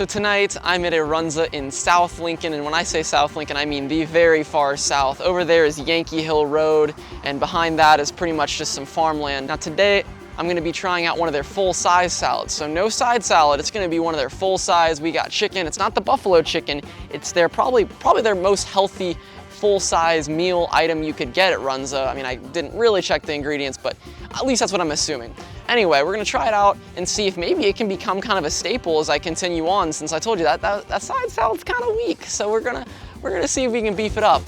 So tonight I'm at a Runza in South Lincoln, and when I say South Lincoln, I mean the very far south. Over there is Yankee Hill Road, and behind that is pretty much just some farmland. Now today, I'm gonna be trying out one of their full-size salads. So no side salad, it's gonna be one of their full-size. We got chicken, it's not the buffalo chicken, it's their probably their most healthy full-size meal item you could get at Runza. I mean, I didn't really check the ingredients, but at least that's what I'm assuming. Anyway, we're gonna try it out and see if maybe it can become kind of a staple as I continue on, since I told you that side salad's kind of weak. So we're gonna see if we can beef it up.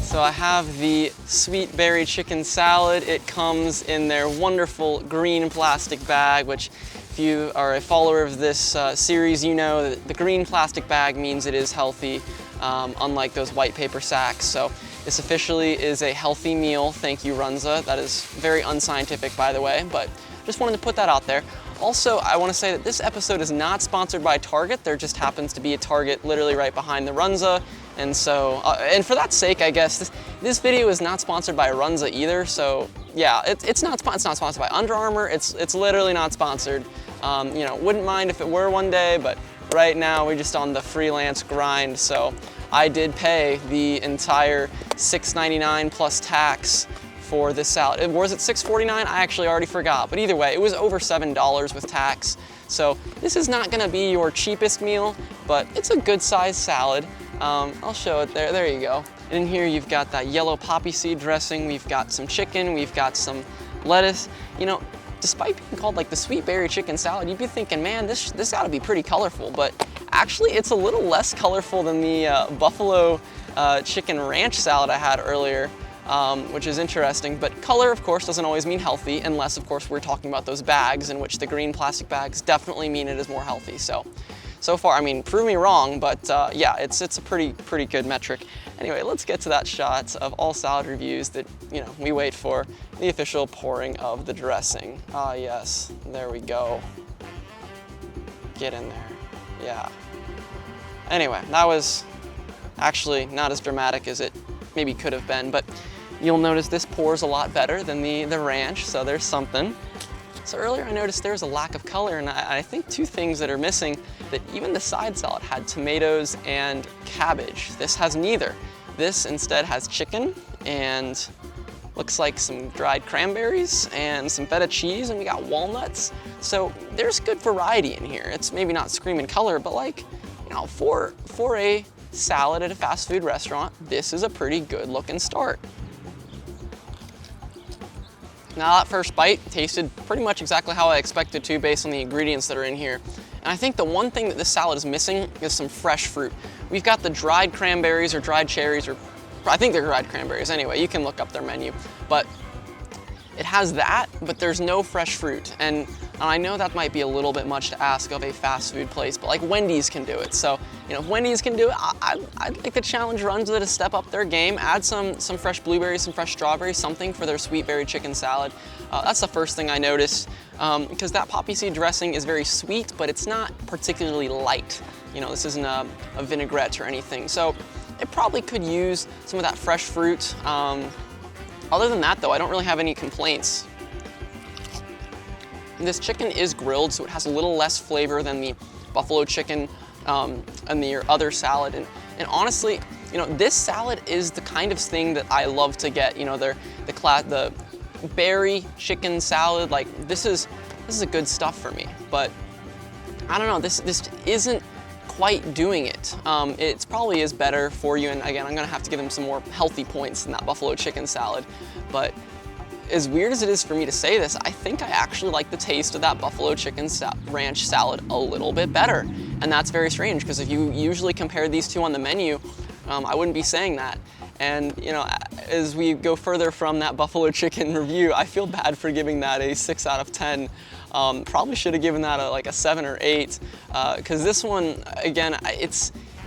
So I have the sweet berry chicken salad. It comes in their wonderful green plastic bag, which if you are a follower of this series, you know that the green plastic bag means it is healthy, unlike those white paper sacks. So this officially is a healthy meal. Thank you, Runza. That is very unscientific, by the way, but just wanted to put that out there. Also, I want to say that this episode is not sponsored by Target. There just happens to be a Target literally right behind the Runza. And so, and for that sake, I guess, this video is not sponsored by Runza either. So yeah, it's not sponsored by Under Armour. It's literally not sponsored. You know, wouldn't mind if it were one day, but right now we're just on the freelance grind. So I did pay the entire $6.99 plus tax for this salad. Was it $6.49? I actually already forgot, but either way, it was over $7 with tax. So this is not gonna be your cheapest meal, but it's a good sized salad. I'll show it there, there you go. And in here you've got that yellow poppy seed dressing, we've got some chicken, we've got some lettuce. You know, despite being called like the sweet berry chicken salad, you'd be thinking, man, this gotta be pretty colorful, but actually it's a little less colorful than the buffalo chicken ranch salad I had earlier. Which is interesting, but color, of course, doesn't always mean healthy, unless, of course, we're talking about those bags, in which the green plastic bags definitely mean it is more healthy. So far, I mean, prove me wrong, but yeah, it's a pretty good metric. Anyway, let's get to that shot of all salad reviews that, you know, we wait for the official pouring of the dressing. Ah, yes, there we go. Get in there, yeah. Anyway, that was actually not as dramatic as it maybe could have been, but you'll notice this pours a lot better than the ranch, so there's something. So earlier I noticed there's a lack of color, and I think two things that are missing, that even the side salad had tomatoes and cabbage. This has neither. This instead has chicken and looks like some dried cranberries and some feta cheese, and we got walnuts. So there's good variety in here. It's maybe not screaming color, but like, you know, for a salad at a fast food restaurant, this is a pretty good looking start. Now that first bite tasted pretty much exactly how I expected to based on the ingredients that are in here. And I think the one thing that this salad is missing is some fresh fruit. We've got the dried cranberries or dried cherries, or I think they're dried cranberries anyway, you can look up their menu. But it has that, but there's no fresh fruit. And I know that might be a little bit much to ask of a fast food place, but like Wendy's can do it. So, you know, if Wendy's can do it, I'd like to challenge Runza to step up their game, add some fresh blueberries, some fresh strawberries, something for their sweet berry chicken salad. That's the first thing I noticed, because that poppy seed dressing is very sweet, but it's not particularly light. You know, this isn't a vinaigrette or anything. So it probably could use some of that fresh fruit. Other than that, though, I don't really have any complaints. This chicken is grilled, so it has a little less flavor than the buffalo chicken and the other salad. And honestly, you know, this salad is the kind of thing that I love to get. You know, the berry chicken salad. Like this is a good stuff for me. But I don't know. This isn't quite doing it. It probably is better for you, and again, I'm gonna have to give them some more healthy points than that buffalo chicken salad. But as weird as it is for me to say this, I think I actually like the taste of that buffalo chicken ranch salad a little bit better. And that's very strange, because if you usually compare these two on the menu, I wouldn't be saying that. And you know, as we go further from that buffalo chicken review, I feel bad for giving that a 6 out of 10. Probably should have given that like a 7 or 8, because this one, again,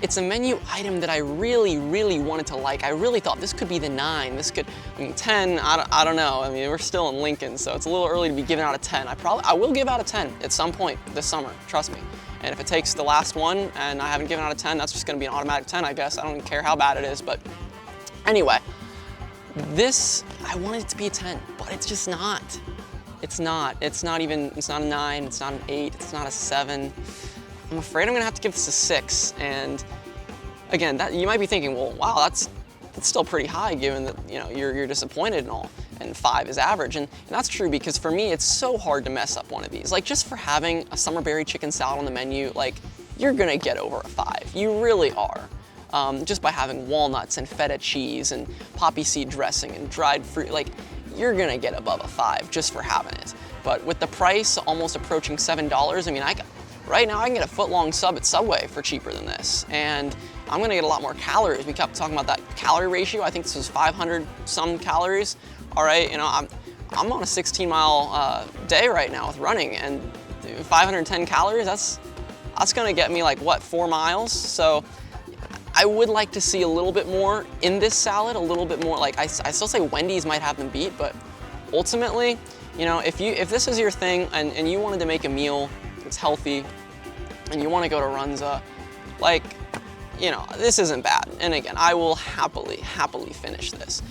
it's a menu item that I really wanted to like. I really thought this could be the 9. This could, I mean, 10, I don't know. I mean, we're still in Lincoln, so it's a little early to be giving out a 10. I will give out a 10 at some point this summer, trust me. And if it takes the last one and I haven't given out a 10, that's just gonna be an automatic 10, I guess. I don't care how bad it is, but anyway, this, I wanted it to be a 10, but it's just not. It's not a 9, it's not an 8, it's not a 7. I'm afraid I'm gonna have to give this a 6. And again, that you might be thinking, well, wow, that's still pretty high given that, you know, you're disappointed and all, and 5 is average. And that's true because for me, it's so hard to mess up one of these. Like, just for having a summer berry chicken salad on the menu, like, you're gonna get over a 5. You really are. Just by having walnuts and feta cheese and poppy seed dressing and dried fruit, like, you're gonna get above a 5 just for having it. But with the price almost approaching $7, I mean, right now I can get a foot-long sub at Subway for cheaper than this. And I'm gonna get a lot more calories. We kept talking about that calorie ratio. I think this was 500 some calories. All right, you know, I'm on a 16-mile day right now with running, and 510 calories, that's gonna get me like, what, 4 miles? So I would like to see a little bit more in this salad, a little bit more. Like, I still say Wendy's might have them beat, but ultimately, you know, if this is your thing and you wanted to make a meal that's healthy and you want to go to Runza, like, you know, this isn't bad. And again, I will happily finish this.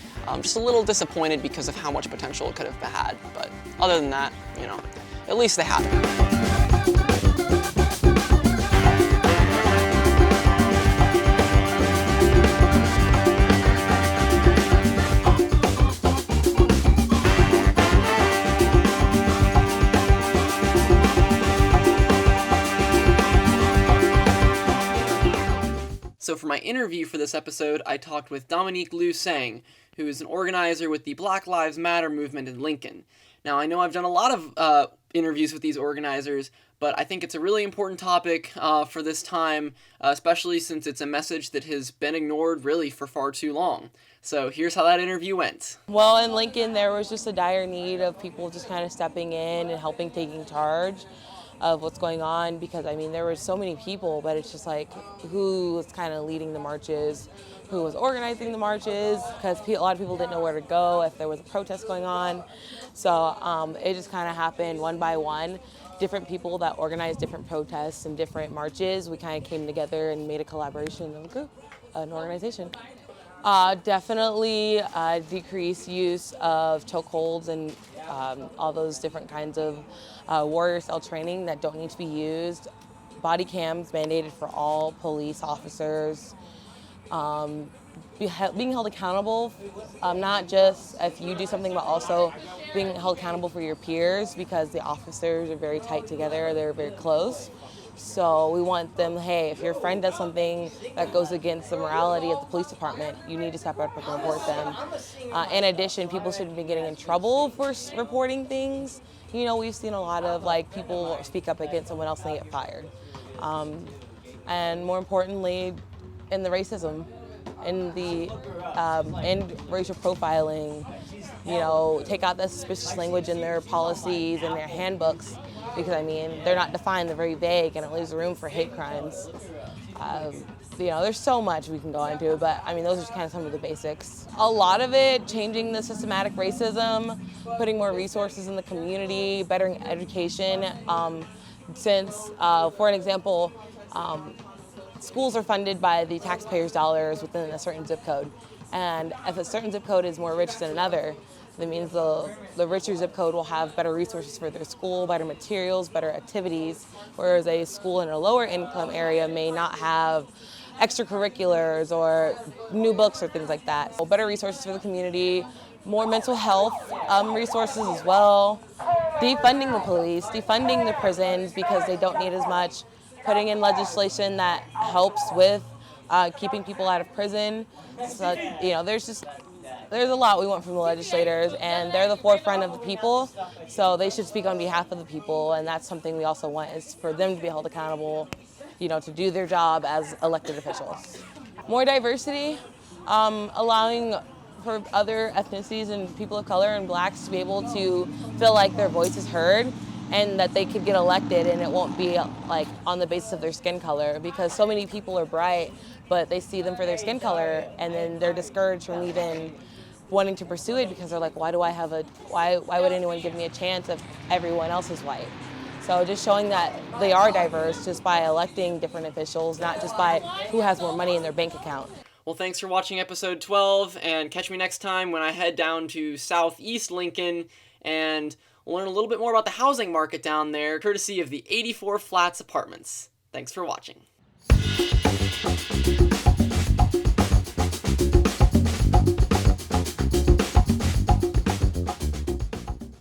Just a little disappointed because of how much potential it could have had, but other than that, you know, at least they have it. So for my interview for this episode, I talked with Dominique Liu Sang, who is an organizer with the Black Lives Matter movement in Lincoln. Now, I know I've done a lot of interviews with these organizers, but I think it's a really important topic for this time, especially since it's a message that has been ignored really for far too long. So here's how that interview went. Well, in Lincoln, there was just a dire need of people just kind of stepping in and helping, taking charge of what's going on, because I mean there were so many people, but it's just like who was kind of leading the marches, who was organizing the marches, because a lot of people didn't know where to go if there was a protest going on. So it just kind of happened one by one. Different people that organized different protests and different marches, we kind of came together and made a collaboration of a group, an organization. Definitely decrease use of chokeholds and all those different kinds of warrior cell training that don't need to be used. Body cams mandated for all police officers. Being held accountable, not just if you do something, but also being held accountable for your peers, because the officers are very tight together, they're very close. So we want them, hey, if your friend does something that goes against the morality of the police department, you need to step up and report them. In addition, people shouldn't be getting in trouble for reporting things. You know, we've seen a lot of like people speak up against someone else and they get fired. And more importantly, in the racism, in the in racial profiling, you know, take out that suspicious language in their policies and their handbooks, because I mean they're not defined, they're very vague, and it leaves room for hate crimes. You know, there's so much we can go into, but I mean those are kind of some of the basics. A lot of it, changing the systematic racism, putting more resources in the community, bettering education. Since, for an example, schools are funded by the taxpayers' dollars within a certain zip code. And if a certain zip code is more rich than another, that means the richer zip code will have better resources for their school, better materials, better activities, whereas a school in a lower income area may not have extracurriculars or new books or things like that. So better resources for the community, more mental health resources as well, defunding the police, defunding the prisons because they don't need as much, putting in legislation that helps with keeping people out of prison. So, you know, there's a lot we want from the legislators, and they're the forefront of the people, so they should speak on behalf of the people, and that's something we also want, is for them to be held accountable, you know, to do their job as elected officials. More diversity, allowing for other ethnicities and people of color and blacks to be able to feel like their voice is heard and that they could get elected, and it won't be like on the basis of their skin color, because so many people are bright, but they see them for their skin color and then they're discouraged from even wanting to pursue it, because they're like, why would anyone give me a chance if everyone else is white? So just showing that they are diverse just by electing different officials, not just by who has more money in their bank account. Well, thanks for watching episode 12, and catch me next time when I head down to Southeast Lincoln and We'll learn a little bit more about the housing market down there, courtesy of the 84 Flats Apartments. Thanks for watching.